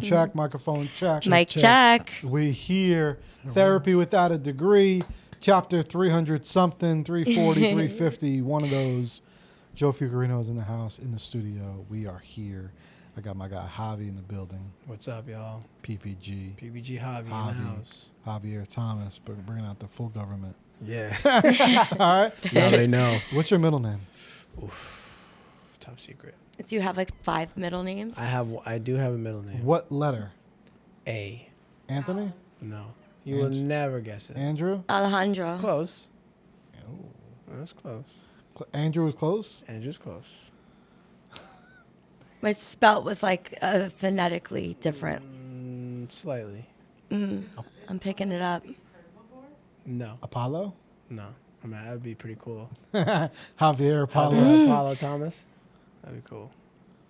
Check, microphone check. Mic check. We here. Therapy Without a Degree, chapter 300 something, 340, 350, one of those. Joe Fiorino is in the house, in the studio. We are here. I got my guy Javi in the building. What's up, y'all? PPG. PPG Javi in the house. Javier Thomas, but bringing out the full government. Yeah. All right. Now they know. What's your middle name? Oof. Top secret. Do you have like 5 middle names? I do have a middle name. What letter? A. Anthony? No. You will never guess it. Andrew? Alejandro. Close. Oh. That's close. Andrew was close? Andrew's close. It's spelt with like phonetically different. Slightly. I'm picking it up. No. Apollo? No. I mean, that'd be pretty cool. Javier Apollo. Apollo Thomas? That'd be cool.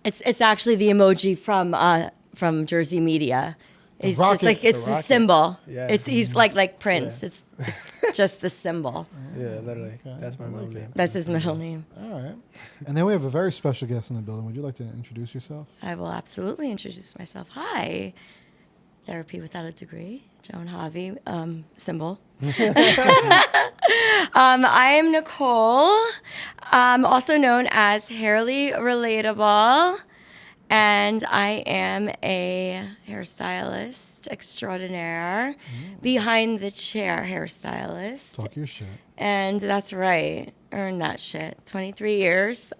It's actually the emoji from Jersey Media. It's rocket. just like it's The a symbol. Yeah. He's like Prince. Yeah. It's just the symbol. Yeah, literally. Okay. That's my middle name. That's his middle name. All right. And then we have a very special guest in the building. Would you like to introduce yourself? I will absolutely introduce myself. Hi, Therapy Without a Degree, Joan Javi, symbol. I am Nicole, also known as Hairy Relatable, and I am a hairstylist extraordinaire, behind the chair hairstylist. Talk your shit. And that's right, earned that shit. 23 years,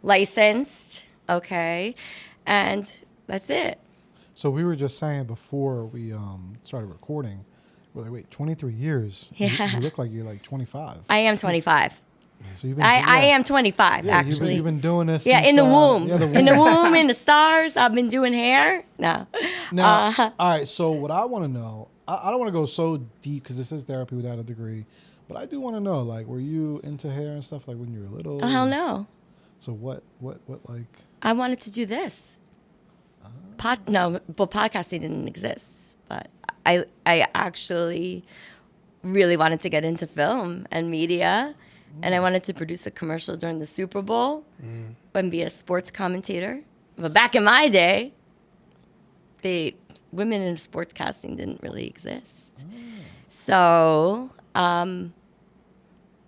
licensed, okay, and that's it. So we were just saying before we started recording, we're like, wait, 23 years? Yeah. You look like you're like 25. I am 25. So you've been I am 25, yeah, actually. You've been doing this Yeah, since, in the womb. Yeah, In the womb, in the stars. I've been doing hair. No. Now, all right, so what I want to know, I don't want to go so deep because this is Therapy Without a Degree, but I do want to know, like, were you into hair and stuff like when you were little? Oh, hell no. So what like? I wanted to do this. Podcasting didn't exist, but I actually really wanted to get into film and media, and I wanted to produce a commercial during the Super Bowl and be a sports commentator. But back in my day, women in sports casting didn't really exist. So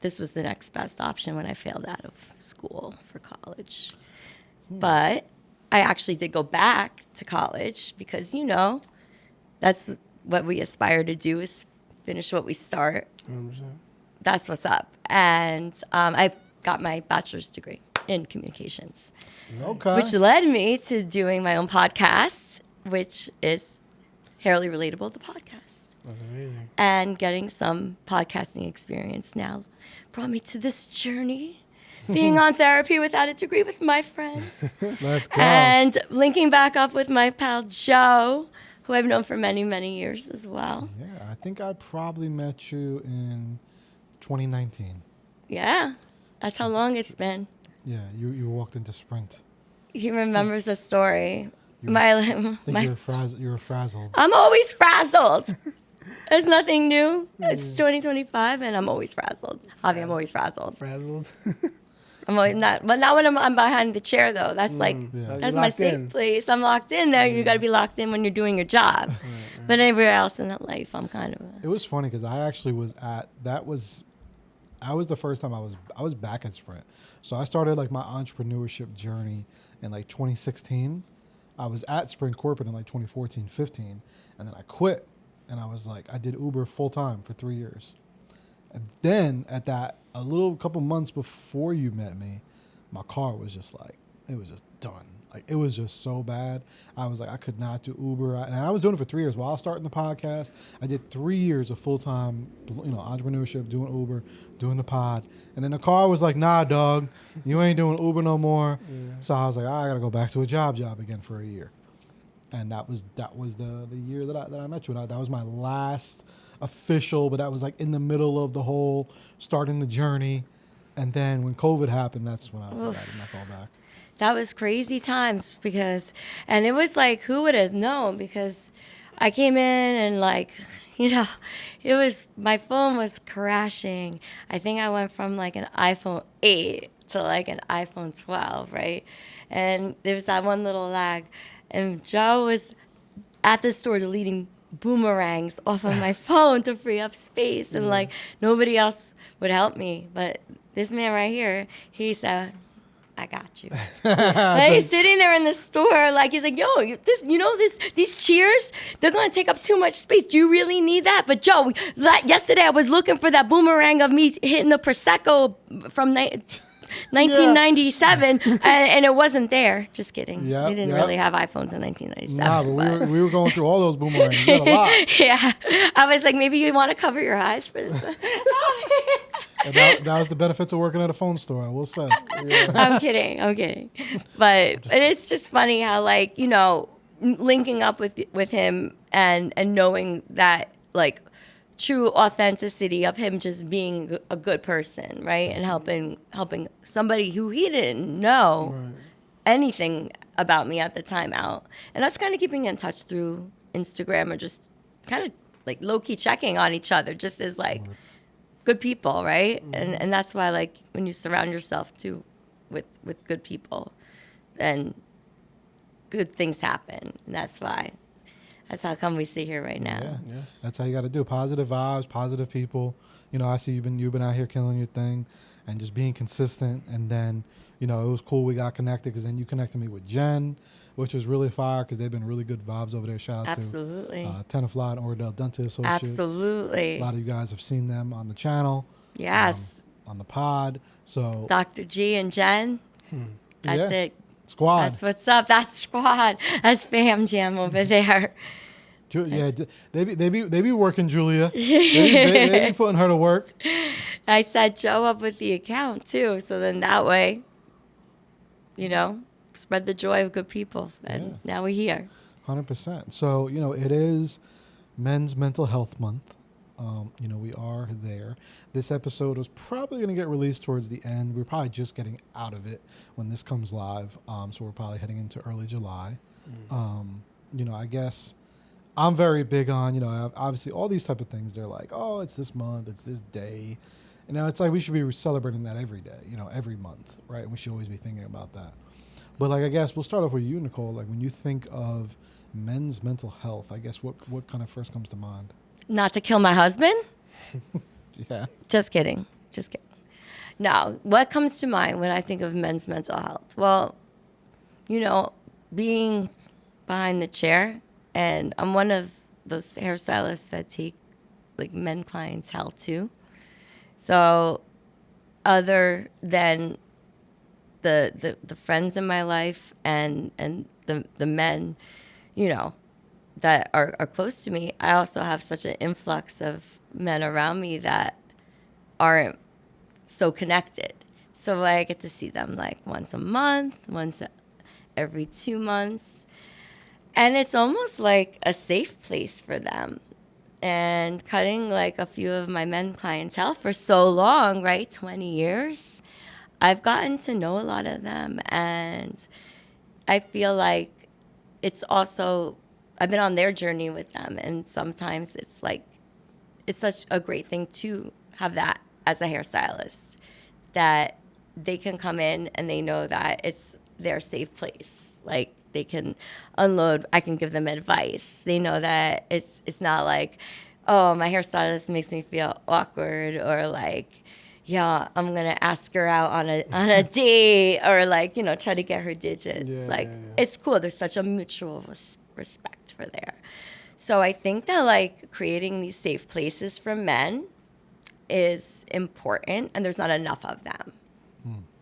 this was the next best option when I failed out of school for college. But I actually did go back to college because, that's what we aspire to do is finish what we start. 100%. That's what's up. And I got my bachelor's degree in communications, Okay. which led me to doing my own podcast, which is Hairy Relatable, the podcast. That's amazing. And getting some podcasting experience now brought me to this journey. Being on Therapy Without a Degree with my friends. Let's go. And linking back up with my pal Joe, who I've known for many, many years as well. Yeah, I think I probably met you in 2019. Yeah, that's how long it's been. Yeah, you walked into Sprint. He remembers the story. I think you were frazzled. I'm always frazzled. It's nothing new. It's 2025, and I'm always frazzled. Javi, I'm always frazzled. Frazzled. I'm always not, but not when I'm behind the chair though. That's like that's my safe place. I'm locked in there. You got to be locked in when you're doing your job. But everywhere else in that life, I'm kind of. It was funny because I actually was I was the first time I was back in Sprint. So I started like my entrepreneurship journey in like 2016. I was at Sprint Corporate in like 2014, 15, and then I quit. And I was like, I did Uber full time for 3 years. And then a couple months before you met me, my car was just like, it was just done. Like, it was just so bad. I was like, I could not do Uber. And I was doing it for 3 years. While I was starting the podcast, I did 3 years of full-time, entrepreneurship, doing Uber, doing the pod. And then the car was like, nah, dog, you ain't doing Uber no more. Yeah. So I was like, I got to go back to a job again for a year. And that was the year that I met you. And that was my last official, but that was like in the middle of the whole starting the journey. And then when COVID happened, that's when I was like, I did not fall back. That was crazy times and it was like, who would have known? Because I came in and like, my phone was crashing. I think I went from like an iPhone 8 to like an iPhone 12, right? And there was that one little lag. And Joe was at the store deleting boomerangs off of my phone to free up space. And like, nobody else would help me. But this man right here, he said, I got you. And he's sitting there in the store, like he's like, "Yo, these cheers, they're gonna take up too much space. Do you really need that?" But Joe, yesterday I was looking for that boomerang of me hitting the Prosecco from 1997, and it wasn't there. Just kidding. Yep, We didn't yep. really have iPhones in 1997. Nah, but we were going through all those boomerangs. We had a lot. Yeah, I was like, maybe you want to cover your eyes for this. And that was the benefits of working at a phone store, I will say. I'm kidding. But it's just funny how, like, linking up with him and knowing that, like, true authenticity of him just being a good person, right? And helping somebody who he didn't know anything about me at the time out. And that's kind of keeping in touch through Instagram, or just kind of like low-key checking on each other, just as like good people, right? And that's why, like, when you surround yourself too with good people, then good things happen. And that's how come we sit here right now. Yeah, Yes. that's how you got to do. Positive vibes, positive people. I see you've been out here killing your thing, and just being consistent. And then, it was cool we got connected, because then you connected me with Jen, which was really fire, because they've been really good vibes over there. Shout out Absolutely. to Tenafly and Ordell Dental Associates. Absolutely. A lot of you guys have seen them on the channel. Yes. On the pod. So Dr. G and Jen. That's it. Squad. That's what's up. That's squad. That's Fam Jam over there. They be working, Julia. They be putting her to work. I set Joe up with the account too, so then that way, spread the joy of good people, and now we're here. 100%. So it is Men's Mental Health Month. We are there. This episode was probably going to get released towards the end. We're probably just getting out of it when this comes live. So we're probably heading into early July. I guess I'm very big on, obviously all these type of things. They're like, oh, it's this month, it's this day. It's like we should be celebrating that every day, every month, right? We should always be thinking about that. But like, I guess we'll start off with you, Nicole. Like, when you think of men's mental health, I guess what kind of first comes to mind? Not to kill my husband? Yeah. Just kidding. No, what comes to mind when I think of men's mental health? Well, being behind the chair, and I'm one of those hairstylists that take like men clientele too. So other than the friends in my life and the men, that are close to me, I also have such an influx of men around me that aren't so connected. So I get to see them like once a month, once every 2 months. And it's almost like a safe place for them. And cutting like a few of my men clientele for so long, right, 20 years, I've gotten to know a lot of them. And I feel like it's also, I've been on their journey with them. And sometimes it's like, it's such a great thing to have that as a hairstylist, that they can come in and they know that it's their safe place. Like, they can unload, I can give them advice. They know that it's not like, oh, my hairstylist makes me feel awkward, or like, yeah, I'm gonna ask her out on a date, or like, try to get her digits. It's cool. There's such a mutual respect for there. So I think that like creating these safe places for men is important, and there's not enough of them,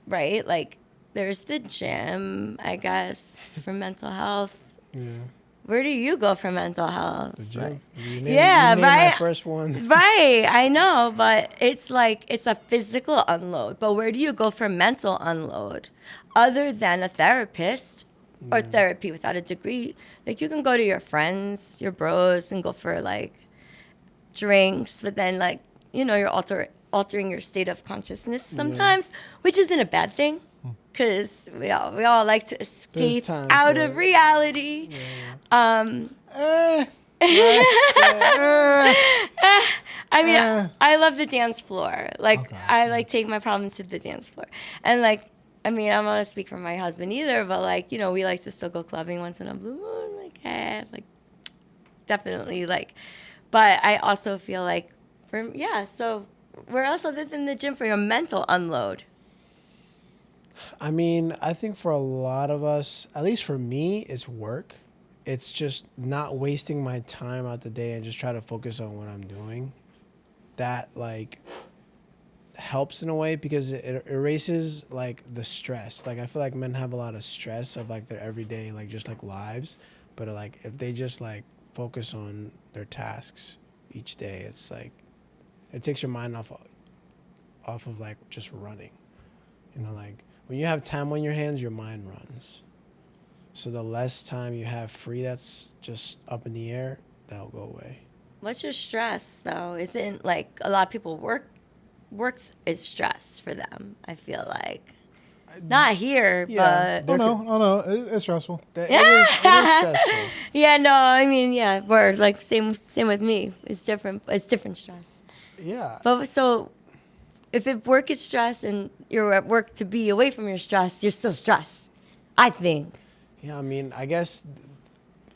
right? Like, there's the gym, I guess, for mental health. Yeah. Where do you go for mental health? The gym. Yeah, you named right? my first one. Right, I know, but it's like it's a physical unload. But where do you go for mental unload? Other than a therapist or therapy without a degree, like you can go to your friends, your bros, and go for like drinks, but then like you're altering your state of consciousness sometimes, which isn't a bad thing, because we all like to escape times out for of it. reality. I mean, I love the dance floor. Like, Okay. I like take my problems to the dance floor. And like, I mean, I'm not gonna speak for my husband either, but like, we like to still go clubbing once in a blue moon. Like, definitely like, but I also feel like so where else other than the gym for your mental unload? I mean, I think for a lot of us, at least for me, it's work. It's just not wasting my time out the day and just try to focus on what I'm doing. That like helps in a way because it erases like the stress. Like I feel like men have a lot of stress of like their everyday like just like lives, but like if they just like focus on their tasks each day, it's like it takes your mind off of like just running. Like when you have time on your hands, your mind runs. So the less time you have free that's just up in the air, that'll go away. What's your stress though? Isn't like a lot of people works is stress for them, I feel like. Not here, Yeah, but Oh no, it's stressful. It is stressful. yeah, no, I mean, yeah, we're like same with me. It's different. It's different stress. Yeah. But so if work is stress and you're at work to be away from your stress, you're still stressed, I think. Yeah, I mean, I guess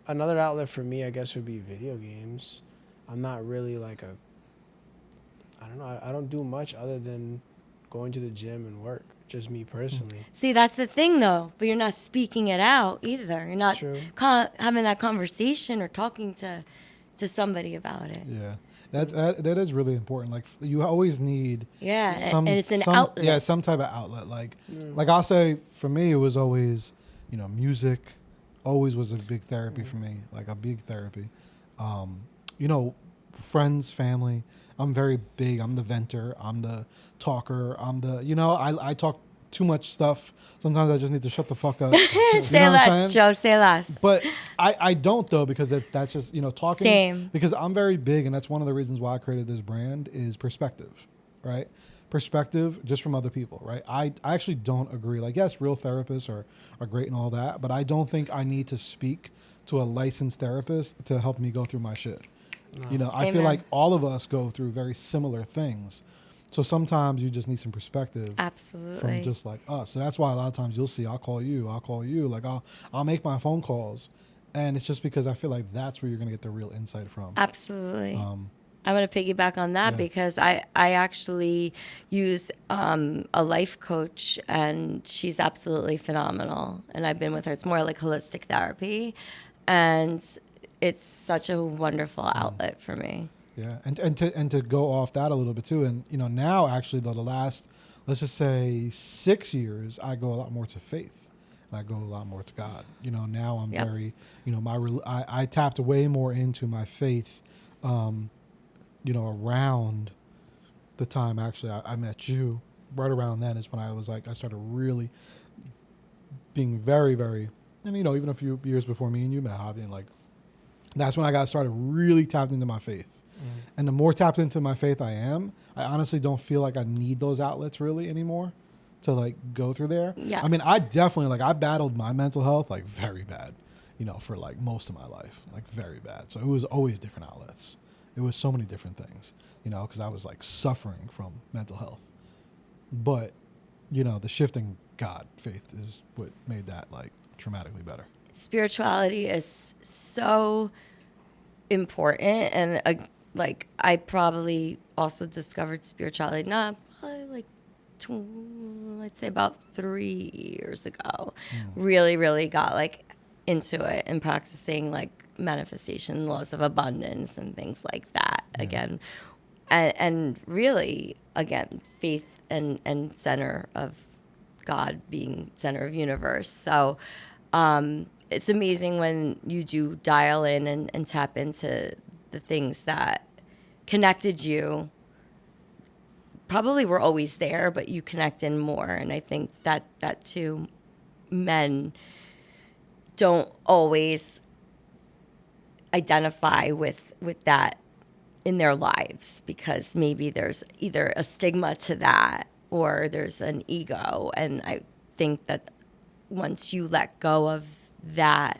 another outlet for me, I guess, would be video games. I'm not really like I don't know, I don't do much other than going to the gym and work, just me personally. See, that's the thing, though. But you're not speaking it out either. You're not True. having that conversation or talking to somebody about it. Yeah, that is really important. Like you always need And it's an outlet. Yeah, some type of outlet. Like I'll say for me, it was always music. Always was a big therapy for me. Like a big therapy. Friends, family. I'm very big. I'm the venter. I'm the talker. I'm the I talk too much stuff. Sometimes I just need to shut the fuck up. Say less, Joe. Say less. But I don't though, because that's just talking. Same. Because I'm very big, and that's one of the reasons why I created this brand is perspective, right? Perspective just from other people, right? I actually don't agree. Like, yes, real therapists are great and all that, but I don't think I need to speak to a licensed therapist to help me go through my shit. No. I feel Amen. like all of us go through very similar things. So sometimes you just need some perspective Absolutely. from just like us. So that's why a lot of times you'll see I'll call you. Like I'll make my phone calls, and it's just because I feel like that's where you're gonna get the real insight from. Absolutely. I want to piggyback on that because I actually use a life coach, and she's absolutely phenomenal. And I've been with her. It's more like holistic therapy, and it's such a wonderful outlet for me. Yeah, and to go off that a little bit too, and now actually the last, let's just say 6 years, I go a lot more to faith, and I go a lot more to God. Now I'm Yep. very, I tapped way more into my faith, around the time actually I met you. Right around then is when I was like, I started really being very, very, and even a few years before me and you met, Javier, like that's when I got started really tapped into my faith. And the more tapped into my faith I am, I honestly don't feel like I need those outlets really anymore to like go through there. Yes. I mean, I definitely I battled my mental health like very bad, for like most of my life, like very bad. So it was always different outlets. It was so many different things, because I was like suffering from mental health. But, the shifting God faith is what made that like dramatically better. Spirituality is so important, and like I probably also discovered spirituality probably like let's say about 3 years ago. Really got like into it and practicing like manifestation, laws of abundance, and things like that again, and really again faith and center of God being center of universe. So it's amazing when you do dial in and tap into the things that connected you. Probably were always there, but you connect in more. And I think that too, men don't always identify with that in their lives, because maybe there's either a stigma to that or there's an ego. And I think that once you let go of that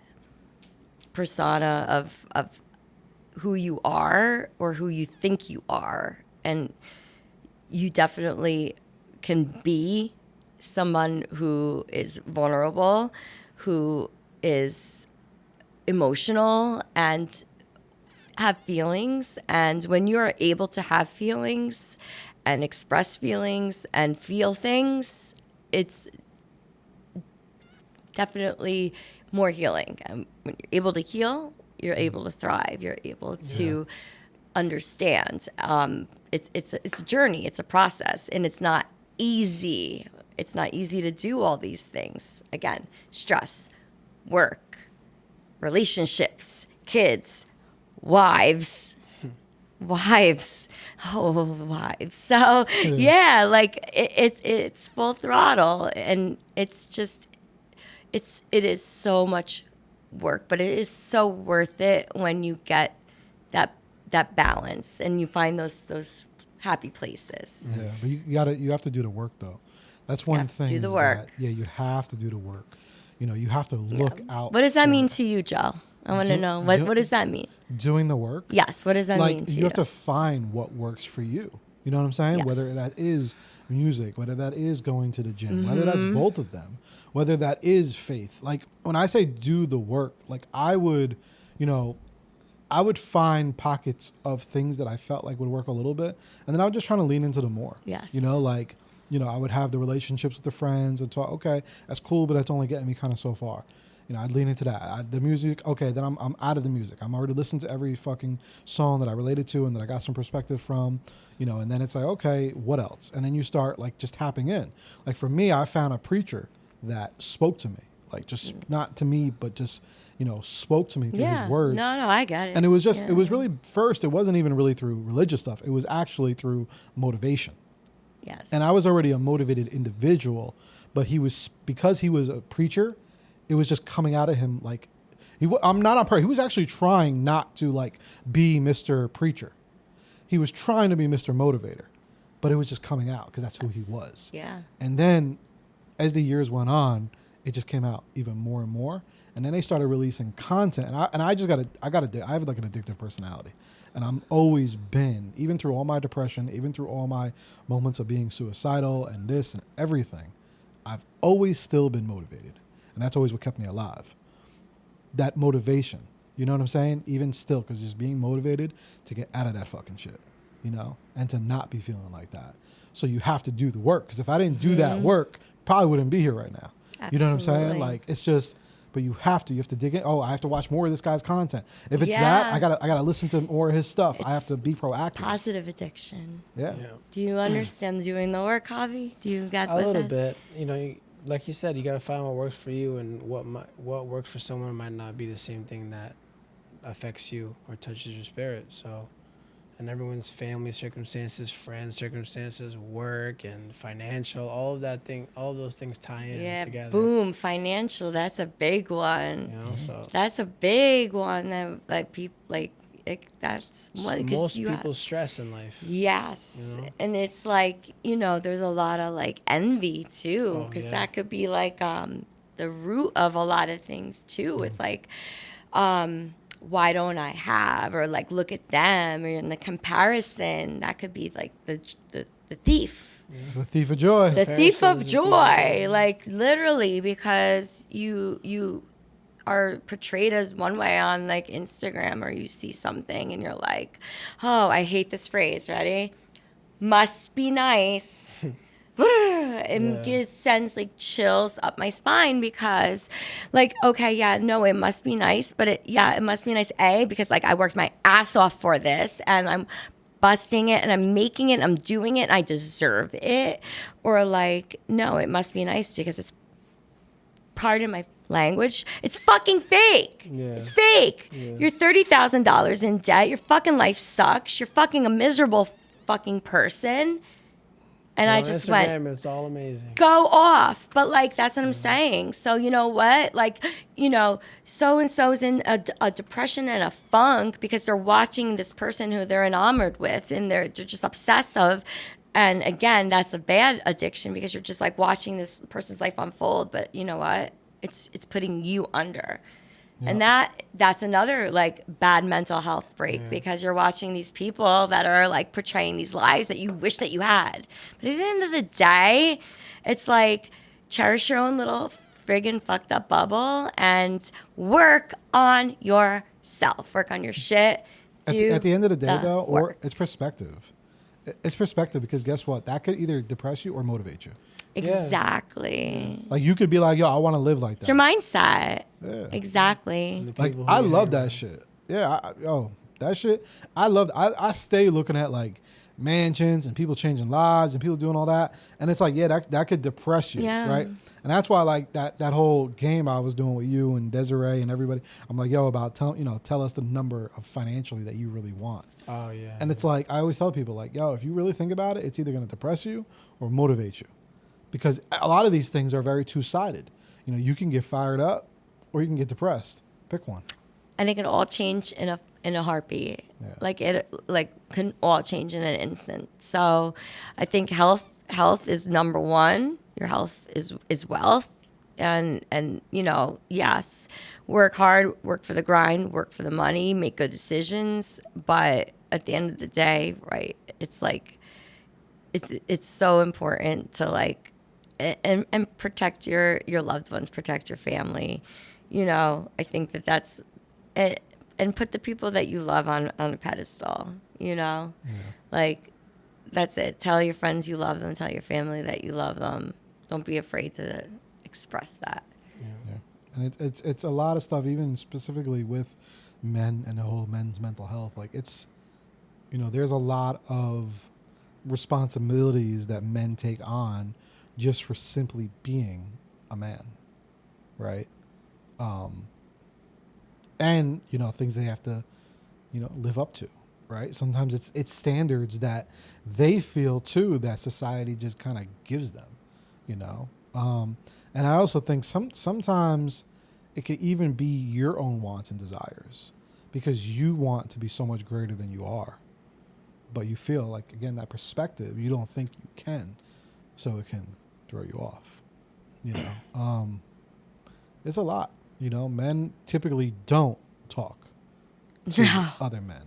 persona of who you are or who you think you are, and you definitely can be someone who is vulnerable, who is emotional and have feelings. And when you're able to have feelings and express feelings and feel things, it's definitely more healing. And when you're able to heal, you're able to thrive. You're able to understand. It's a journey. It's a process, and it's not easy. It's not easy to do all these things. Again, stress, work, relationships, kids, wives. So yeah, like it's full throttle, and it is so much work, but it is so worth it when you get that balance and you find those happy places. Yeah, but you have to do the work though. That's one thing. Do the is work. that, you have to do the work. You have to look out. What does that for mean it. to you, Joe? I want to know. What does that mean? Doing the work? Yes. What does that mean to you? You have to find what works for you. You know what I'm saying? Yes. Whether that is music, whether that is going to the gym, whether that's both of them, whether that is faith. Like when I say do the work, like I would find pockets of things that I felt like would work a little bit, and then I would just try to lean into them more. Yes. I would have the relationships with the friends and talk, okay, that's cool, but that's only getting me kind of so far. I'd lean into that. The music, okay, then I'm out of the music. I'm already listening to every fucking song that I related to and that I got some perspective from, and then it's like, okay, what else? And then you start like just tapping in. Like for me, I found a preacher that spoke to me, like just not to me, but just, spoke to me through his words. No, I get it. And it was just, it was really, first, it wasn't even really through religious stuff. It was actually through motivation. Yes. And I was already a motivated individual, but because he was a preacher, it was just coming out of him like, I'm not on purpose. He was actually trying not to like be Mr. Preacher. He was trying to be Mr. Motivator, but it was just coming out because that's who he was. Yeah. And then as the years went on, it just came out even more and more. And then they started releasing content. I have like an addictive personality. And I'm always been, even through all my depression, even through all my moments of being suicidal and this and everything, I've always still been motivated. And that's always what kept me alive. That motivation, you know what I'm saying? Even still, because just being motivated to get out of that fucking shit, and to not be feeling like that. So you have to do the work. Because if I didn't do that work, probably wouldn't be here right now. Absolutely. You know what I'm saying? Like, it's just, but you have to dig in. Oh, I have to watch more of this guy's content. If it's that, I gotta listen to more of his stuff. I have to be proactive. Positive addiction. Yeah. Do you understand doing the work, Javi? Do you get a with little it? bit? Like you said, you got to find what works for you, and what works for someone might not be the same thing that affects you or touches your spirit. So, and everyone's family circumstances, friends circumstances, work and financial, all of those things tie in together. Boom, financial. That's a big one. So That's a big one that like people like. That's one. Most people stress in life. Yes, and it's like there's a lot of like envy too, because that could be like the root of a lot of things too. With like, why don't I have, or like look at them, or in the comparison, that could be like the thief. The thief of joy. The thief of joy, like literally, because you are portrayed as one way on like Instagram, or you see something and you're like, oh, I hate this phrase. Ready? Must be nice. It just sends like chills up my spine, because like, okay, it must be nice, but it must be nice, because like I worked my ass off for this, and I'm busting it and I'm making it, and I'm doing it, and I deserve it. Or like, no, it must be nice because it's, pardon my language, it's fucking fake. Yeah. It's fake. Yeah. You're $30,000 in debt. Your fucking life sucks. You're fucking a miserable fucking person. And I On just Instagram, went, it's all amazing. go off. But like, that's what I'm saying. So you know what? Like, you know, so-and-so's in a depression and a funk because they're watching this person who they're enamored with, and they're just obsessive. And again, that's a bad addiction because you're just like watching this person's life unfold. But you know what? It's putting you under. And that's another like bad mental health break because you're watching these people that are like portraying these lives that you wish that you had. But at the end of the day, it's like cherish your own little friggin' fucked up bubble and work on yourself. Work on your shit. At the end of the day, though, or work. it's perspective. It's perspective because guess what? That could either depress you or motivate you. Exactly. Like you could be like, yo, I want to live like that. It's your mindset. Yeah. Exactly. Like I love that shit. Yeah, that shit. I stay looking at like mansions and people changing lives and people doing all that, and it's like, yeah, that could depress you, Yeah. right? And that's why like that whole game I was doing with you and Desiree and everybody. I'm like, yo, about tell us the number of financially that you really want. Oh yeah. And it's like I always tell people like, yo, if you really think about it, it's either going to depress you or motivate you, because a lot of these things are very two-sided. You know, you can get fired up or you can get depressed. Pick one. And it can all change in a heartbeat. Yeah. Like it can all change in an instant. So I think health is number one. Your health is wealth. And you know, yes, work hard, work for the grind, work for the money, make good decisions, but at the end of the day, right, it's like it's so important to like and protect your loved ones, protect your family. You know, I think that's it, and put the people that you love on a pedestal, you know? Yeah. Like, that's it. Tell your friends you love them. Tell your family that you love them. Don't be afraid to express that. Yeah. And it's a lot of stuff, even specifically with men and the whole men's mental health. Like it's, you know, there's a lot of responsibilities that men take on just for simply being a man, right? And, you know, things they have to, you know, live up to, right? Sometimes it's standards that they feel too that society just kind of gives them, you know? And I also think sometimes it could even be your own wants and desires because you want to be so much greater than you are. But you feel like, again, that perspective, you don't think you can, so it can throw you off, you know? It's a lot. You know, men typically don't talk to other men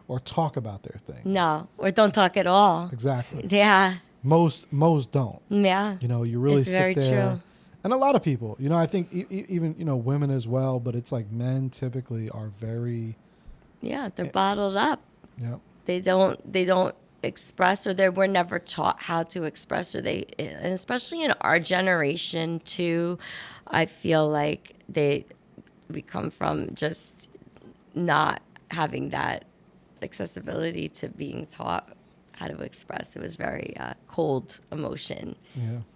or talk about their things. No, or don't talk at all. Exactly. Yeah. Most don't. Yeah. You know, you really It's sit very there. true. And a lot of people, you know, I think even, you know, women as well, but it's like men typically are very. Yeah, they're bottled up. Yep. They don't express, or they were never taught how to express, and especially in our generation too, I feel like we come from just not having that accessibility to being taught how to express. It was very cold emotion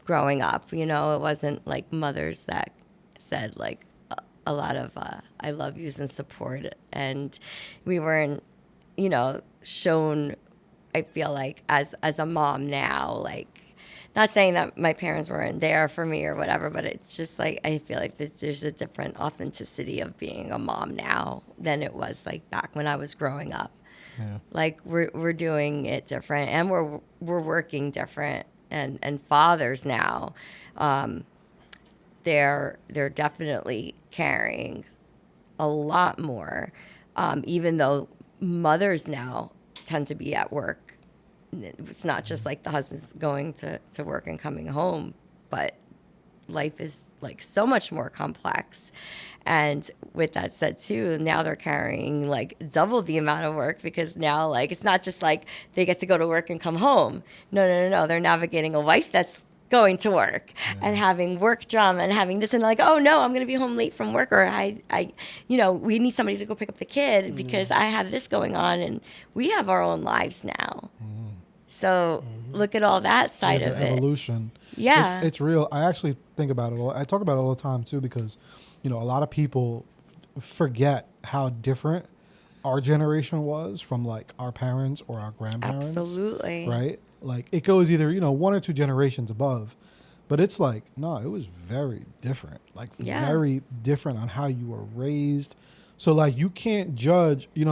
growing up. You know, it wasn't like mothers that said like a lot of I love yous and support, and we weren't, you know, shown, I feel like, as a mom now, like, not saying that my parents weren't there for me or whatever, but it's just like I feel like there's a different authenticity of being a mom now than it was like back when I was growing up. Yeah. Like we're doing it different, and we're working different, and fathers now, they're definitely carrying a lot more, even though mothers now tend to be at work. It's not just like the husband's going to work and coming home, but life is like so much more complex. And with that said too, now they're carrying like double the amount of work, because now like it's not just like they get to go to work and come home. No. They're navigating a wife that's going to work and having work drama and having this and like, oh no, I'm gonna be home late from work, or I we need somebody to go pick up the kid because I have this going on, and we have our own lives now. So look at all that side Yeah, of the it. evolution. Yeah. It's real. I actually think about it. I talk about it all the time too, because a lot of people forget how different our generation was from like our parents or our grandparents. Absolutely. Right? Like it goes either, one or two generations above. But it's like, no, it was very different. Like very different on how you were raised. So like you can't judge, you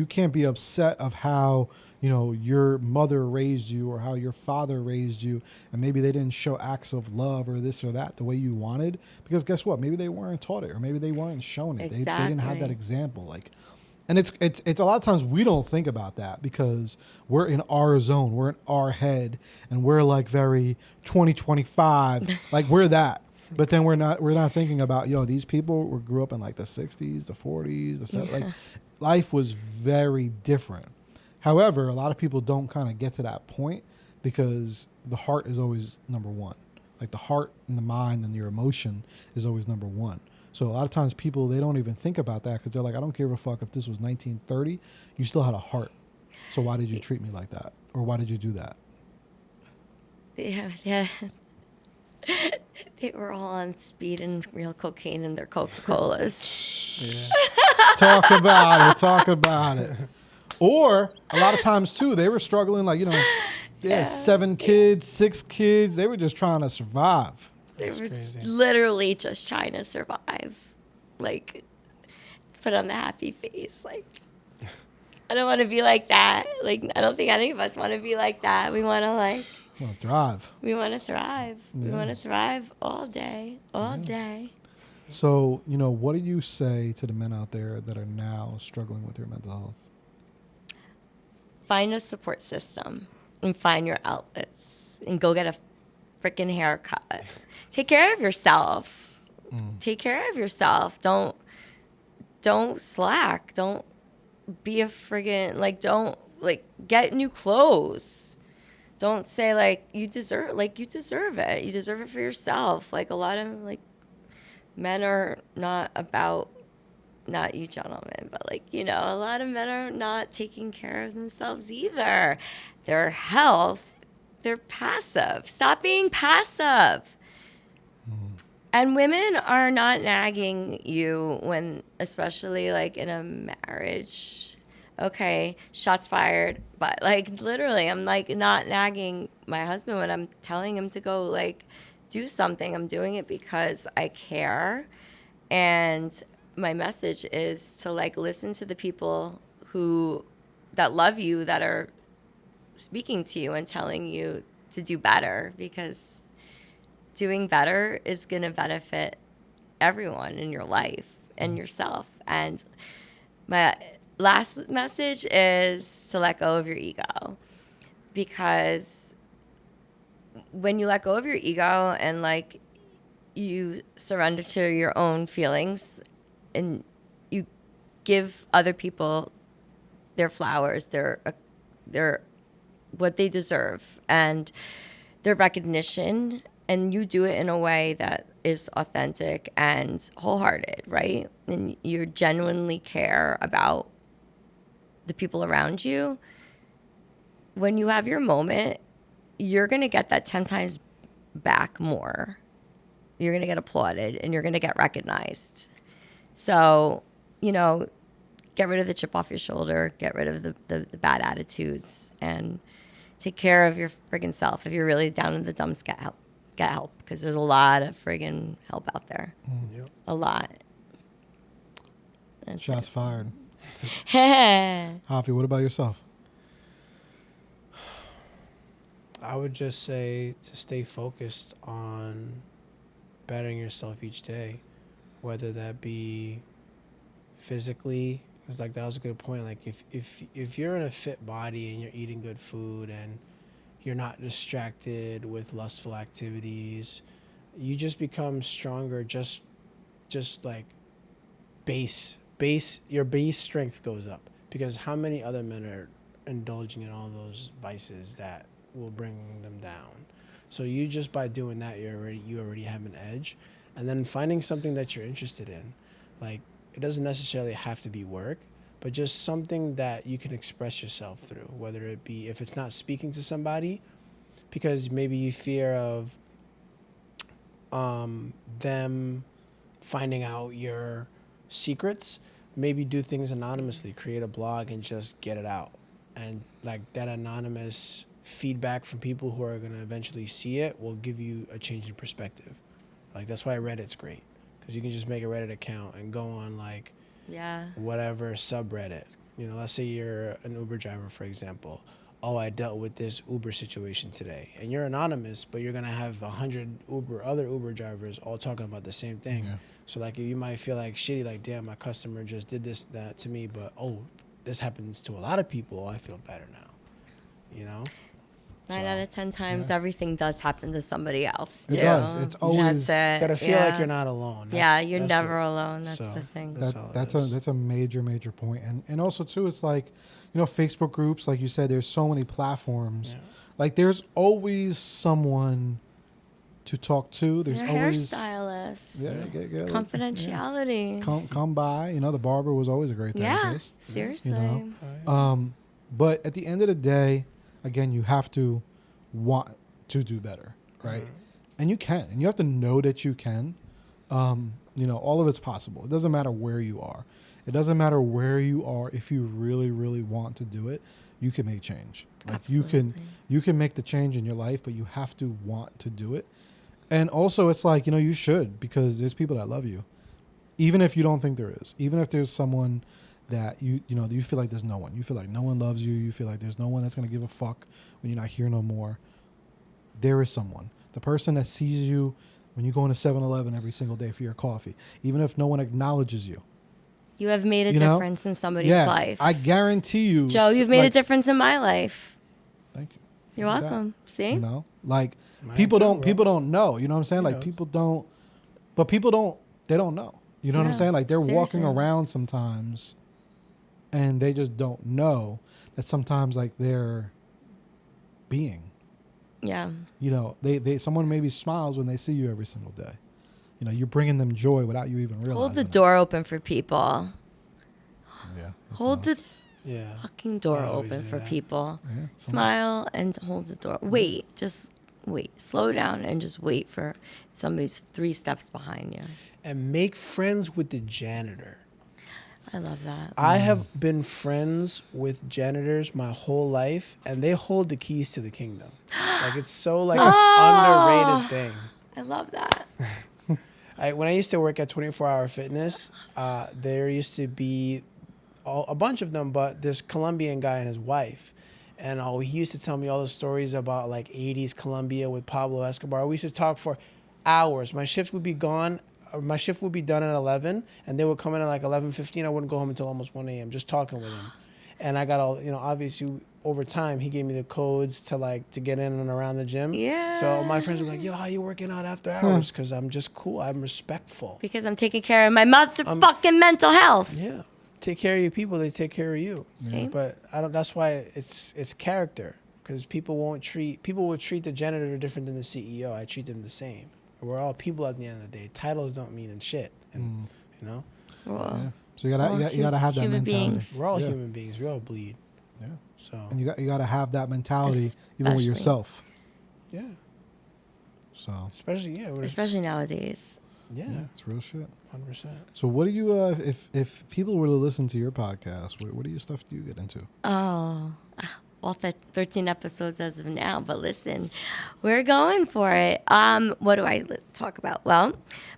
can't be upset of how, your mother raised you or how your father raised you, and maybe they didn't show acts of love or this or that the way you wanted, because guess what? Maybe they weren't taught it, or maybe they weren't shown it. They didn't have that example. Like, and it's a lot of times we don't think about that because we're in our zone, we're in our head, and we're like very 2025, like we're that. But then we're not thinking about, these people grew up in like the 60s, the 40s, the 70s. Like life was very different. However, a lot of people don't kind of get to that point because the heart is always number one. Like the heart and the mind and your emotion is always number one. So a lot of times people, they don't even think about that because they're like, I don't give a fuck if this was 1930. You still had a heart. So why did you treat me like that? Or why did you do that? Yeah. They were all on speed and real cocaine in their Coca-Colas. Talk about it. Or a lot of times too, they were struggling, like, they had 7 kids, 6 kids. They were just trying to survive. They That's were crazy. literally just trying to survive. Like, put on the happy face. Like, I don't want to be like that. Like, I don't think any of us want to be like that. We want to, like, Thrive. we want to thrive. We Yeah. want to thrive all day, all day. So, what do you say to the men out there that are now struggling with their mental health? Find a support system and find your outlets and go get a freaking haircut. Take care of yourself. Take care of yourself. Don't slack. Don't be a friggin' don't get new clothes. Don't say you deserve it. You deserve it for yourself. Like a lot of men are not about, not you gentlemen, but a lot of men are not taking care of themselves either. Their health, they're passive. Stop being passive. And women are not nagging you when, especially in a marriage. Okay, shots fired. But literally, I'm not nagging my husband when I'm telling him to go do something. I'm doing it because I care. And my message is to listen to the people that love you, that are speaking to you and telling you to do better, because doing better is going to benefit everyone in your life and yourself. And my last message is to let go of your ego, because when you let go of your ego and you surrender to your own feelings and you give other people their flowers, their what they deserve and their recognition, and you do it in a way that is authentic and wholehearted, right? And you genuinely care about the people around you. When you have your moment, you're going to get that 10 times back more. You're going to get applauded and you're going to get recognized. So, get rid of the chip off your shoulder, get rid of the bad attitudes, and take care of your friggin' self. If you're really down in the dumps, get help. Get help, because there's a lot of friggin' help out there. Yep. A lot. That's Shots it. fired. Yeah. Javi, what about yourself? I would just say to stay focused on bettering yourself each day, whether that be physically, because that was a good point. If you're in a fit body and you're eating good food and you're not distracted with lustful activities, you just become stronger. Just your base strength goes up, because how many other men are indulging in all those vices that will bring them down? So you just by doing that, you already have an edge. And then finding something that you're interested in. Like, it doesn't necessarily have to be work, but just something that you can express yourself through, whether it be, if it's not speaking to somebody, because maybe you fear of them finding out your secrets, maybe do things anonymously, create a blog and just get it out. And like that anonymous feedback from people who are going to eventually see it will give you a change in perspective. Like, that's why Reddit's great, because you can just make a Reddit account and go on like whatever subreddit. You know, let's say you're an Uber driver, for example. Oh, I dealt with this Uber situation today. And you're anonymous, but you're going to have 100 other Uber drivers all talking about the same thing. Yeah. So like, you might feel like shitty, like, damn, my customer just did that to me, but oh, this happens to a lot of people. I feel better now, you know? 9 out of 10 times, everything does happen to somebody else, too. It does. It's always... That's it. Gotta feel like you're not alone. You're never alone. That's the thing. That's a major point. And also, too, it's like, you know, Facebook groups, like you said, there's so many platforms. Yeah. Like, there's always someone to talk to. There's always... hairstylist. Yeah, confidentiality. Yeah. Come by. You know, the barber was always a great therapist. Yeah, seriously. You know? But at the end of the day, again, you have to want to do better, right? And you can. And you have to know that you can. You know, all of it's possible. It doesn't matter where you are. It doesn't matter where you are. If you really, really want to do it, you can make change. Like, absolutely. you can make the change in your life, but you have to want to do it. And also, it's like, you know, you should, because there's people that love you. Even if you don't think there is. Even if there's someone that you know, you feel like there's no one. You feel like no one loves you. You feel like there's no one that's going to give a fuck when you're not here no more. There is someone. The person that sees you when you go into 7-Eleven every single day for your coffee, even if no one acknowledges you. You have made a difference in somebody's life. I guarantee you. Joe, you've made a difference in my life. Thank you. You're welcome. See? You know, like, people don't know. You know what I'm saying? Like, people don't know. You know what I'm saying? Like, they're walking around sometimes and they just don't know that sometimes, like, they're being. Yeah. You know, someone maybe smiles when they see you every single day. You know, you're bringing them joy without you even realizing. Hold the door open for people. Yeah. Hold the fucking door open for people. Yeah, smile and hold the door. Wait. Just wait. Slow down and just wait for somebody's 3 steps behind you. And make friends with the janitor. I love that. I have been friends with janitors my whole life, and they hold the keys to the kingdom. Like, it's so, like, an underrated thing. I love that. When I used to work at 24 Hour Fitness, there used to be a bunch of them, but this Colombian guy and his wife. And he used to tell me all the stories about, like, 80s Colombia with Pablo Escobar. We used to talk for hours. My shift would be done at 11, and they would come in at like 11:15. I wouldn't go home until almost 1 a.m. just talking with him. And I got all, you know, obviously over time he gave me the codes to get in and around the gym. Yeah. So my friends were like, "Yo, how you working out after hours?" Because I'm just cool. I'm respectful. Because I'm taking care of my motherfucking mental health. Yeah. Take care of your people. They take care of you. See? But that's why it's character. Because people will treat the janitor different than the CEO. I treat them the same. We're all people at the end of the day. Titles don't mean shit, and you know. Well, so you gotta have that mentality. Beings. We're all human beings. We all bleed. Yeah. So and you gotta have that mentality even with yourself. Yeah. So especially nowadays. Yeah, it's real shit. 100%. So what do you if people were to listen to your podcast, what stuff do you get into? Oh. All 13 episodes as of now, but listen, we're going for it. What do I talk about? Well,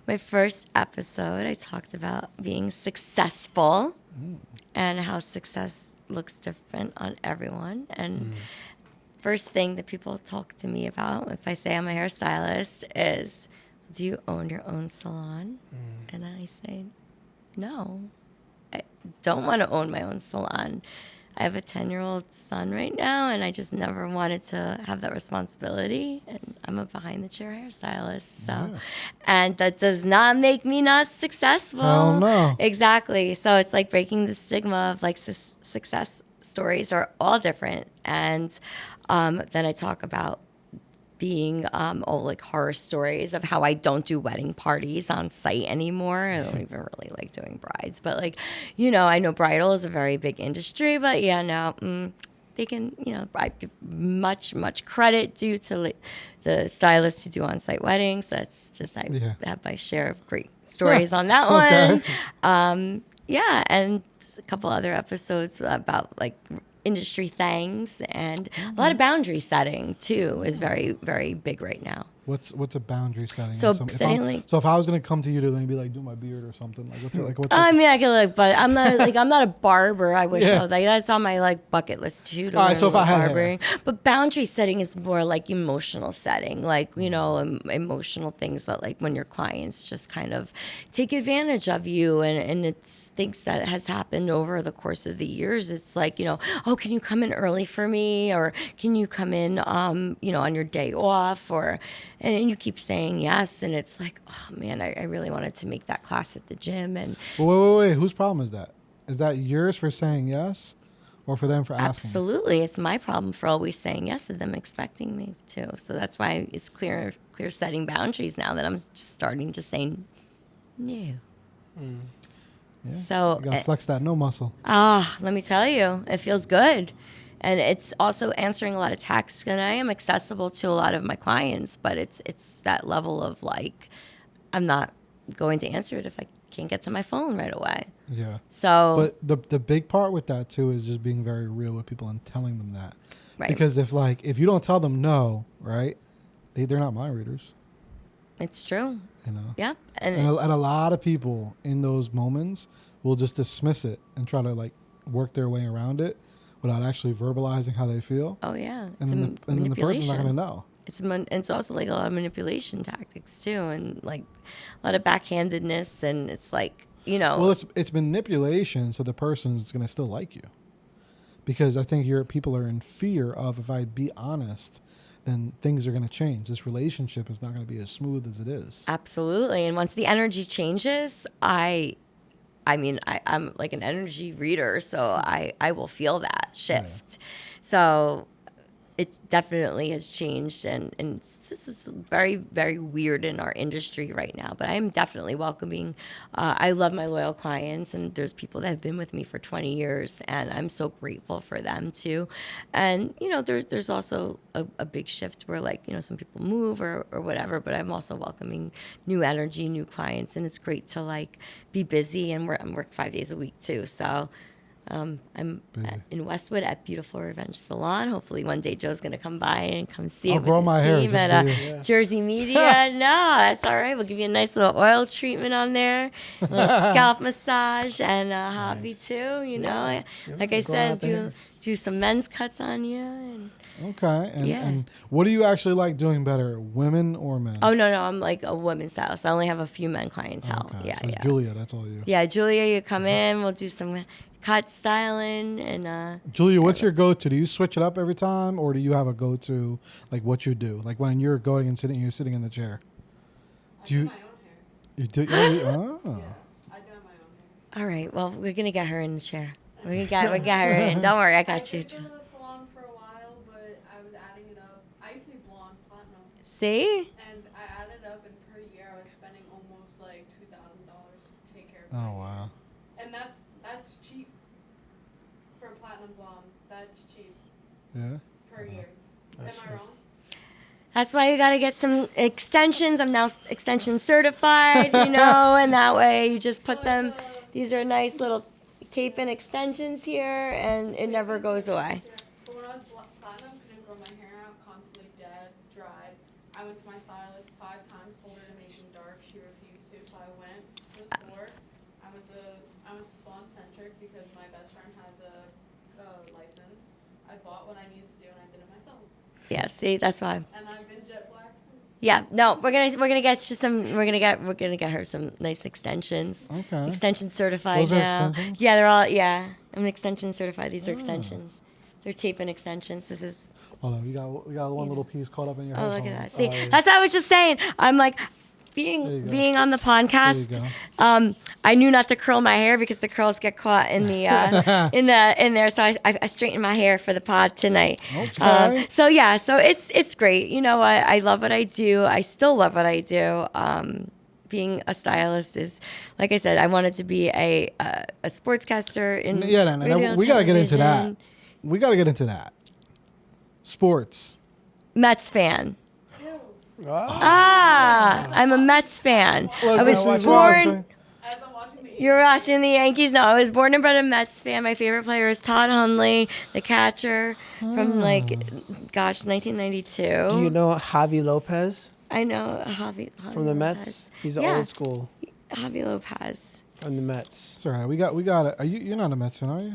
my first episode, I talked about being successful and how success looks different on everyone. And first thing that people talk to me about, if I say I'm a hairstylist, is, do you own your own salon? And I say, no, I don't want to own my own salon. I have a 10-year-old son right now, and I just never wanted to have that responsibility. And I'm a behind-the-chair hairstylist. So, and that does not make me not successful. Hell no. Exactly. So it's like breaking the stigma of like success stories are all different. And then I talk about being like horror stories of how I don't do wedding parties on site anymore. I don't even really like doing brides, but like, I know bridal is a very big industry, but yeah, no, they can, I give much credit due to the stylists who do on-site weddings. That's just, I have my share of great stories on that one. Yeah, and a couple other episodes about like industry things, and a lot of boundary setting too is very, very big right now. What's a boundary setting? So if I was gonna come to you to maybe like do my beard or something, like what's I mean, I could but I'm not a barber. I wish I was like, that's on my like bucket list too. All right, so if I had barbering, but boundary setting is more like emotional setting, like emotional things that like when your clients just kind of take advantage of you, and it's things that has happened over the course of the years. It's like, oh, can you come in early for me, or can you come in on your day off, and you keep saying yes, and it's like, oh man, I really wanted to make that class at the gym. And wait, whose problem is that? Is that yours for saying yes, or for them for asking? Absolutely, it's my problem for always saying yes and them expecting me to. So that's why it's clear setting boundaries now that I'm just starting to say no. Yeah. So you gotta flex that no muscle. Let me tell you, it feels good. And it's also answering a lot of texts, and I am accessible to a lot of my clients, but it's that level of like, I'm not going to answer it if I can't get to my phone right away. Yeah. So, but the big part with that too is just being very real with people and telling them that. Right. Because if you don't tell them no, right, they're not mind readers. It's true. Yeah. And a lot of people in those moments will just dismiss it and try to like work their way around it without actually verbalizing how they feel. Oh yeah. And then the person's not going to know. It's also like a lot of manipulation tactics too, and like a lot of backhandedness, and it's like, Well, it's manipulation, so the person's going to still like you. Because I think people are in fear of, if I be honest, then things are going to change. This relationship is not going to be as smooth as it is. Absolutely. And once the energy changes, I'm like an energy reader, so I will feel that shift. Yeah. So it definitely has changed, and this is very, very weird in our industry right now. But I am definitely welcoming. I love my loyal clients, and there's people that have been with me for 20 years, and I'm so grateful for them too. And there's also a big shift where like some people move or whatever. But I'm also welcoming new energy, new clients, and it's great to like be busy and work 5 days a week too. So. I'm in Westwood at Beautiful Revenge Salon. Hopefully one day Joe's going to come by and come see it with his team at Jersey Media. No, that's all right. We'll give you a nice little oil treatment on there, a little scalp massage, and a hobby too. Like I said, do some men's cuts on you. And okay. And what do you actually like doing better, women or men? Oh, no. I'm like a women's stylist. I only have a few men clientele. Okay. So it's Julia, that's all you. Yeah, Julia, you come in. We'll do some cut styling and Julia, what's your go-to? Do you switch it up every time, or do you have a go-to, like what you do, like when you're going and you're sitting in the chair? Do my own hair. You do? Oh. Yeah, I do my own hair. All right, well, we're gonna get her in the chair. We got her in. Don't worry, I got you. I've been in the salon for a while, but I was adding it up. I used to be blonde, platinum. See? And I added up, and per year I was spending almost like $2,000 to take care of Oh wow. And that's cheap for a platinum blonde. That's cheap. Yeah. Per year. Am I wrong? That's why you got to get some extensions. I'm now extension certified, and that way you just put them. These are nice little tape-in extensions here, and it never goes away. Yeah. But when I was platinum, couldn't grow my hair out, constantly dead, dried. I went to my stylist 5 times, told her to make them dark. She refused to, so I went to a store. I went to Salon Centric because my best friend has a license. I bought what I needed to do, and I did it myself. Yeah, see, that's why. And I've been jet black since. Yeah, no, we're gonna get you some. We're gonna get her some nice extensions. Okay. Extension certified Those are now. extensions? Yeah, they're all. Yeah, I'm extension certified. These are extensions. They're tape-in extensions. This is. Hold on, you got one little piece caught up in your head. Oh, look at that. See, that's what I was just saying. I'm like, you go. being on the podcast, There you I knew not to curl my hair because the curls get caught in the in there. So I straightened my hair for the pod tonight. Okay. So yeah, so it's great. You know, I love what I do. I still love what I do. Being a stylist is, like I said, I wanted to be a sportscaster in radio, we gotta get into that. television. We gotta get into that. Sports. Mets fan. Ah. I'm a Mets fan. I was Look, born. As I'm watching the You're watching the Yankees? No, I was born and bred a Mets fan. My favorite player is Todd Hundley, the catcher from 1992. Do you know Javi Lopez I know Javi from the Mets? Lopez. He's Yeah. old school Javi Lopez. from the Mets. It's all right. We got it. You're not a Mets fan, are you?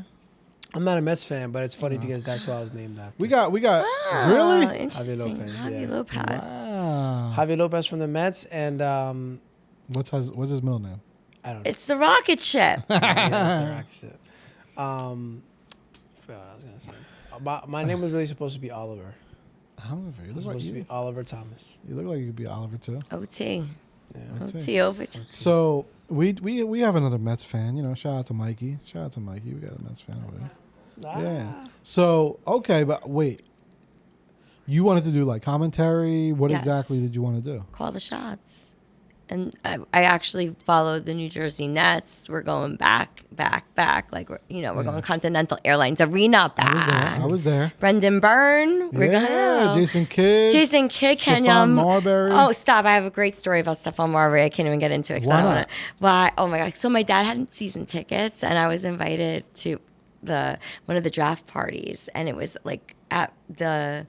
I'm not a Mets fan, but it's funny because that's what I was named after. We got Oh, really? interesting. Lopez, Javi yeah. Lopez. Wow. Javi Lopez from the Mets, and What's his middle name? I don't know. It's the rocket ship. Yeah, it's the rocket ship. Forgot what I was gonna say. My name was really supposed to be Oliver. Oliver. You It look was like supposed to you. be Oliver Thomas. You look like you could be Oliver too. OT. Yeah. OT overtime. So we have another Mets fan. You know, shout out to Mikey. Shout out to Mikey. We got a Mets fan over there. Yeah. So okay, but wait. You wanted to do like commentary. What Yes. exactly did you want to do? Call the shots. And I actually followed the New Jersey Nets. We're going back. Like, we're going Continental Airlines Arena back. I was there. Brendan Byrne. We're Yeah, going. Jason Kidd. Jason Kidd, Stephon Kenya. Marbury. Oh, stop. I have a great story about Stephon Marbury. I can't even get into it. 'Cause Why I don't not? wanna, oh, my gosh. So my dad had season tickets, and I was invited to one of the draft parties. And it was, like, at the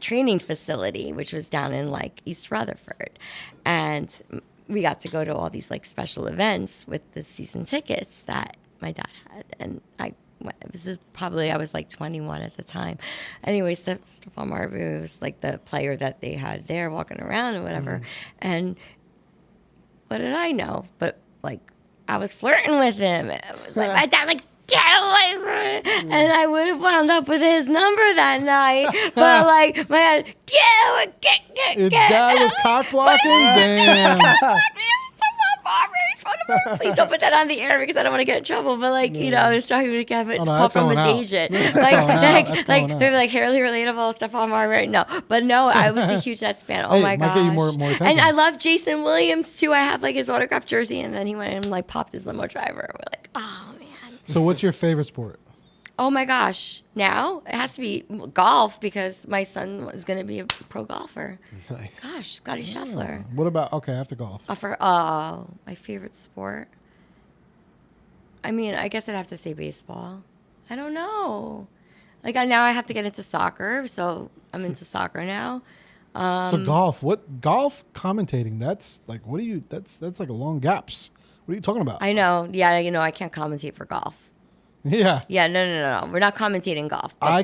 training facility, which was down in like East Rutherford, and we got to go to all these like special events with the season tickets that my dad had, and I was like 21 at the time. Anyway, Stephon Marbury was like the player that they had there walking around and whatever, and what did I know? But like I was flirting with him. It was like my dad like. Get away from it. And I would have wound up with his number that night. But like my dad, Your dad was cock blocking. Damn. Please don't put that on the air because I don't want to get in trouble. But like, I was talking to Kevin, Oh, no, call that's from his going out. agent. That's Like, going out. That's like going out. they're like Hairy Relatable stuff on Marbury. No, but no, I was a huge Nets fan. Oh Hey, my might gosh. get you more attention. And I love Jason Williams too. I have like his autographed jersey, and then he went and like popped his limo driver. We're like, oh man. So what's your favorite sport? Oh my gosh. Now it has to be golf because my son is going to be a pro golfer. Nice. Gosh, Scotty Scheffler. What about after golf? My favorite sport. I mean, I guess I'd have to say baseball. I don't know. Like now I have to get into soccer, so I'm into soccer now. So golf. What golf commentating? That's like that's like a long gaps. What are you talking about? I know. Yeah, I can't commentate for golf. Yeah. Yeah, no. We're not commentating golf. But I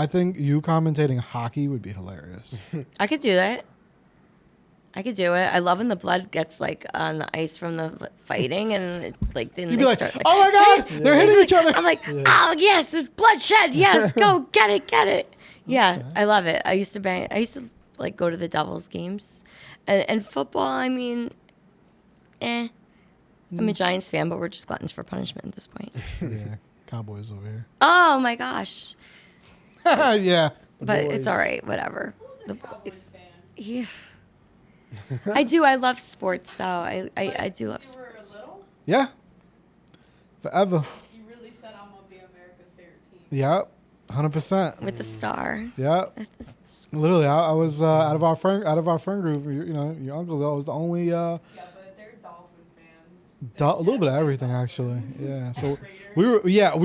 think you commentating hockey would be hilarious. I could do that. I could do it. I love when the blood gets like on the ice from the fighting, and it, like then You'd they be like, start. oh my god, they're hitting each other. I'm like, oh yes, there's bloodshed. Yes, go get it. Yeah, Okay. I love it. I used to like go to the Devils games, and football. I mean, I'm a Giants fan, but we're just gluttons for punishment at this point. Yeah, Cowboys over here. Oh my gosh, Yeah. but boys. it's all right. Whatever. Who's a The Cowboys boys. fan? Yeah. I do. I love sports, though. I do love You sports. were little, Yeah. Forever. you really said I'm gonna be America's favorite team. Yep. 100%. With the star. Yep. Literally, I was out of our friend group. Your uncle's was the only Yeah, but they're Dolphin fans. a little bit of everything actually. Yeah. So we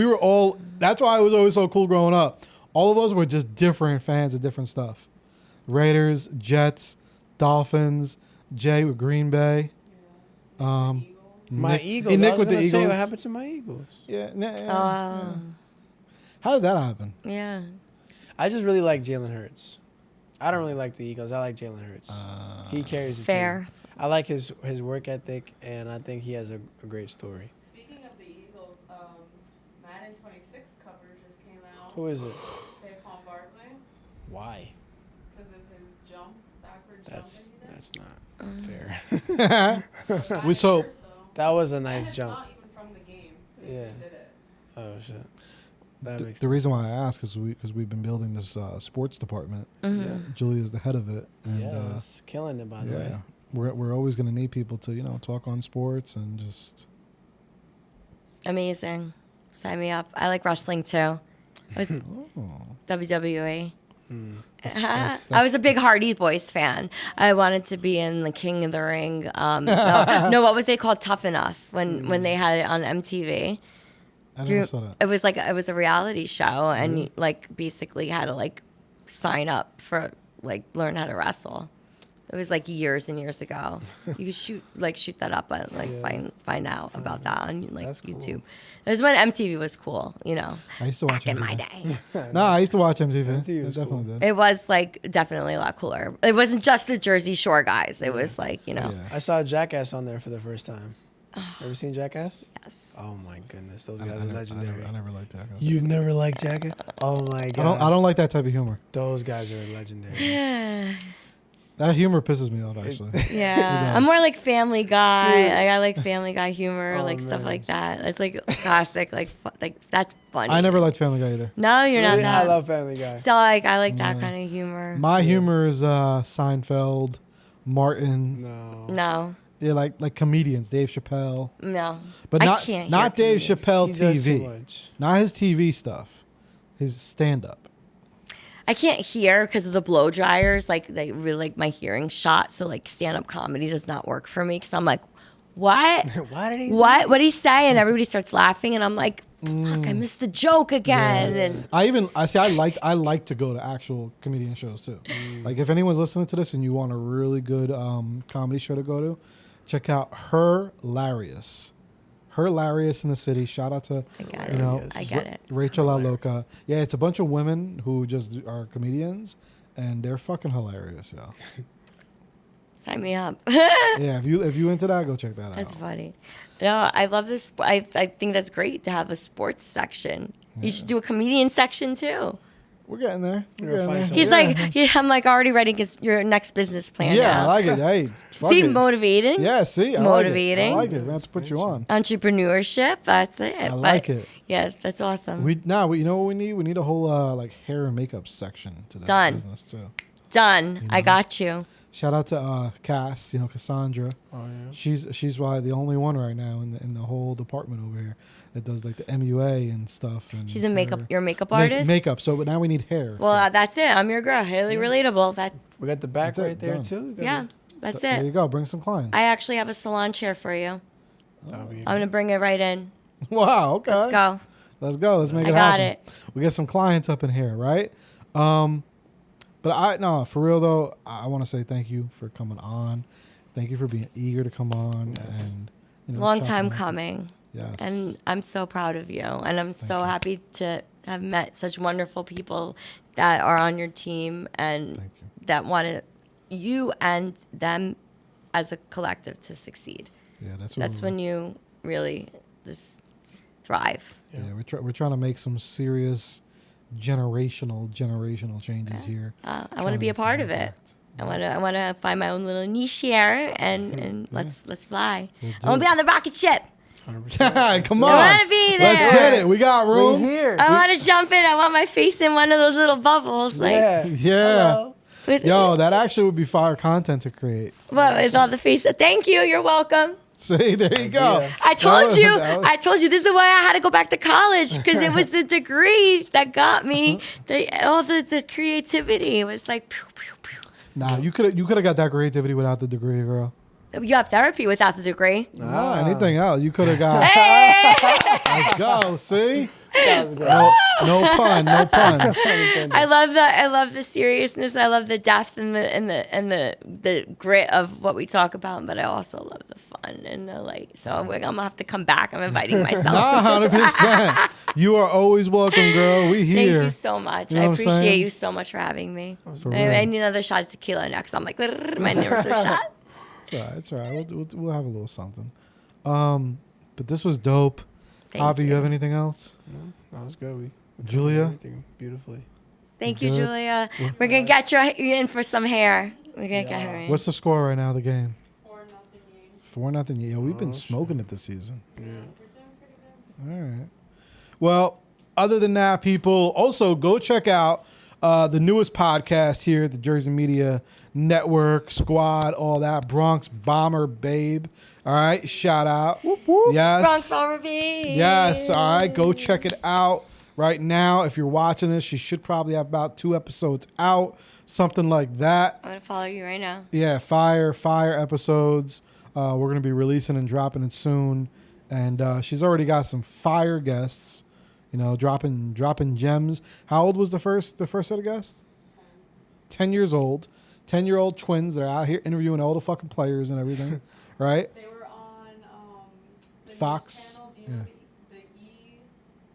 were all. That's why it was always so cool growing up. All of us were just different fans of different stuff. Raiders, Jets, Dolphins, Jay with Green Bay. My Nick, Eagles. Nick I was with the gonna say Eagles. what happened to my Eagles. Yeah. Oh, How did that happen? yeah. I just really like Jalen Hurts. I don't really like the Eagles. I like Jalen Hurts. He carries the Fair. team. I like his work ethic, and I think he has a great story. Speaking of the Eagles, Madden 26 cover just came out. Who is it? Saquon Barkley. Why? because of his jump, backward That's jump that he did. not fair. We so First, though. That was a And nice it's jump. not even from the game. They Yeah. did it. Oh shit. That makes the reason why I ask is because we've been building this sports department. Julia's the head of it, and yes, killing it by the way. we're always going to need people to talk on sports and just. Amazing. Sign me up. I like wrestling too. I was WWE. I was a big Hardy Boys fan. I wanted to be in the King of the Ring. No, what was they called? Tough Enough when they had it on MTV. I never saw that. It was a reality show, and you, like basically had to like sign up for like learn how to wrestle. It was like years and years ago. You could shoot that up and like find out about that on like That's cool. YouTube. It was when MTV was cool, you know. I used to watch Back in MTV. my day. No, I used to watch MTV. MTV I was definitely cool. did. It was like definitely a lot cooler. It wasn't just the Jersey Shore guys. It was like, you know. Yeah. I saw Jackass on there for the first time. Ever seen Jackass? Yes. Oh my goodness, those I guys are never- legendary. I never liked that. You've never liked Jackass? Oh my god. I don't like that type of humor. Those guys are legendary. Yeah. That humor pisses me off, actually. Yeah. I'm more like Family Guy. Dude. Like, I like Family Guy humor, Oh, like stuff man. like that. It's like classic, like that's funny. I never liked Family Guy either. No, you're not Really? that. I love Family Guy. So like I like that kind of humor. My humor is Seinfeld, Martin. No. No. Yeah, like comedians, Dave Chappelle. No. But I not can't not hear Dave comedians. Chappelle He does too TV. much. Not his TV stuff. His stand up. I can't hear because of the blow dryers. Like they really like my hearing shot. So like stand up comedy does not work for me because I'm like, what? Why did he? What? What did he say? And everybody starts laughing, and I'm like, fuck, I missed the joke again. And I like to go to actual comedian shows too. Like if anyone's listening to this and you want a really good comedy show to go to, check out Hilarious. Hilarious in the city. Shout out to I get you it. know I get it. Rachel La Loca. Yeah, it's a bunch of women who just are comedians and they're fucking hilarious, yo. Sign me up. Yeah, if you into that, go check that That's out. funny. No, I love this. I think that's great to have a sports section. You should do a comedian section too. We're getting there. We're gonna find some- He's Yeah. like, I'm like already writing your next business plan. Yeah, I now. like it. Hey, fuck See, it. motivating. Yeah, see, I Motivating. like it. We have to put you on. Entrepreneurship. That's it. I like it. Yeah, that's awesome. You know what we need? We need a whole like hair and makeup section to this Done. business too. Done. I got you. Shout out to Cass, Cassandra. Oh yeah. She's probably the only one right now in the whole department over here that does like the MUA and stuff. And She's a makeup. her- Your makeup artist. Makeup. So, but now we need hair. Well, that's it. I'm your girl. Highly relatable. That. We got the back That's it, right there done. too. We got Yeah. the- That's There you it. go. Bring some clients. I actually have a salon chair for you. that'll be- I'm gonna bring it right in. Wow. Okay. Let's go. Let's go. Let's make I it got happen. it. We get some clients up in here, right? But for real though, I want to say thank you for coming on. Thank you for being eager to come on and Long chopping time up. coming. Yes. And I'm so proud of you. And I'm so happy to have met such wonderful people that are on your team and Thank you. that want you and them as a collective to succeed. Yeah, that's When you really just thrive. Yeah, we're trying to make some serious generational changes here. I Trying want to be a make some part of it. impact. I want to find my own little niche here and let's fly. We'll I want to be on the rocket ship. 100%. Come on. I want to be there. Let's get it. We got room. here. I want to jump in. I want my face in one of those little bubbles. Like, Yeah. Yeah. Hello. with, Yo, that actually would be fire content to create. with all the faces. Thank you. You're welcome. See, there you go. Yeah. I told you. that was- I told you. This is why I had to go back to college because it was the degree that got me all the creativity. It was like, pew, pew, pew. Nah, you could have got that creativity without the degree, girl. You have therapy without the degree. Nah, anything else you could have got. Hey! Let's go. See, That was great. no pun. I love that. I love the seriousness. I love the depth and the grit of what we talk about. But I also love the fun and the light. So I'm gonna have to come back. I'm inviting myself. Nah, 100%. You are always welcome, girl. We Thank here. you so much. You know I what I'm appreciate saying? you so much for having me. For I real. need another shot of tequila next. I'm like, my nerves are shot. It's all right. We'll have a little something. But this was dope. Thank Javi, you you. have anything else? That was good. We Julia? everything beautifully. Thank you, Good. Julia. We're going to get you in for some hair. We're going to get her in. What's the score right now of the game? 4-0 Yanks. 4-0. Yeah, we've been Oh, smoking it this season. Yeah. We're doing pretty good. All right. Well, other than that, people, also go check out the newest podcast here at the Jersey Media Network, Squad, all that. Bronx Bomber Babe. All right. Shout out. Whoop, whoop. Yes. Bronx Barbie. Yes. All right. Go check it out right now. If you're watching this, she should probably have about 2 episodes out, something like that. I'm going to follow you right now. Yeah, fire episodes. We're going to be releasing and dropping it soon. And she's already got some fire guests, you know, dropping gems. How old was the first set of guests? 10 years old. 10-year-old twins. They're out here interviewing all the fucking players and everything, right? They were on the Fox. news channel. Do you know the E,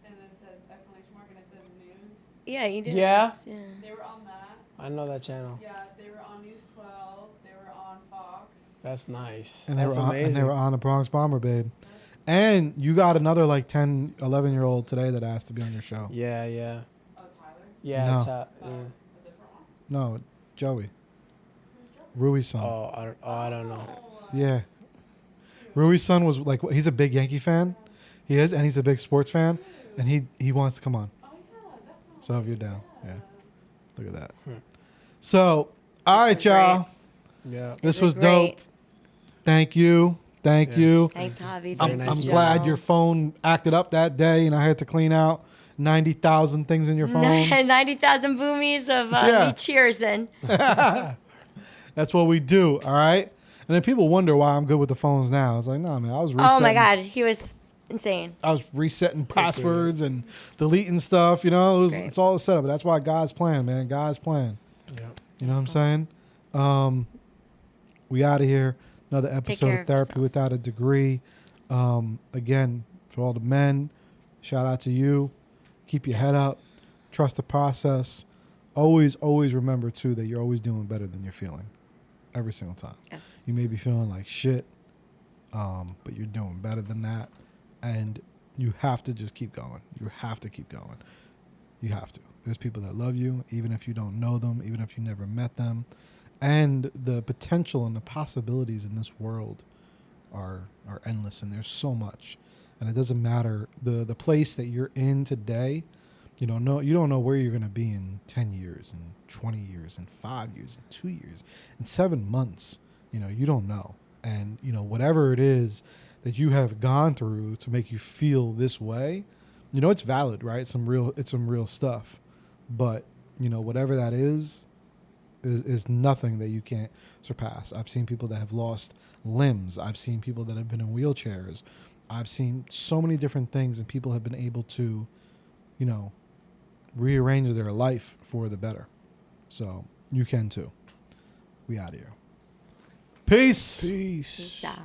and then it says exclamation mark, and it says news. Yeah, you did. Yeah? this. Yeah. They were on that. I know that channel. Yeah, they were on News 12. They were on Fox. That's nice. And they That's were on, amazing. and they were on the Bronx Bomber, babe. And you got another like 10, 11-year-old today that asked to be on your show. Yeah, yeah. Oh, Tyler. Yeah, No. it's A different one. No, Joey. Who's Joe? Rui's son. I don't know. Yeah. Rui's son was like, he's a big Yankee fan. He is, and he's a big sports fan. And he wants to come on. Oh, yeah, definitely. So if you're down, yeah. Look at that. Hmm. So, all right, was y'all. Yeah. This You was did great. dope. Thank you. Thank Yes. you. Thanks, Javi. Very I'm, nice I'm job. glad your phone acted up that day and I had to clean out 90,000 things in your phone. 90,000 boomies of Yeah. me cheersing. That's what we do, all right? And then people wonder why I'm good with the phones now. It's like, no, man, I was resetting. Oh my God, he was insane. I was resetting passwords and deleting stuff, you know? That's great. It's all a setup. But that's why God's plan, man. God's plan. Yeah. You know what I'm saying? We out of here. Another episode care of of Therapy yourselves. Without a Degree. Again, for all the men, shout out to you. Keep your head up. Trust the process. Always, always remember, too, that you're always doing better than you're feeling. Every single time. Yes. You may be feeling like shit, but you're doing better than that. And you have to just keep going. You have to keep going. You have to. There's people that love you, even if you don't know them, even if you never met them. And the potential and the possibilities in this world are endless, and there's so much. And it doesn't matter the place that you're in today. You don't know where you're going to be in 10 years, and 20 years, and 5 years, and 2 years, and 7 months. You don't know. And, whatever it is that you have gone through to make you feel this way, it's valid, right? It's some real stuff. But, whatever that is nothing that you can't surpass. I've seen people that have lost limbs. I've seen people that have been in wheelchairs. I've seen so many different things, and people have been able to, rearrange their life for the better. So you can too. We out of here. Peace. Peace. Peace out.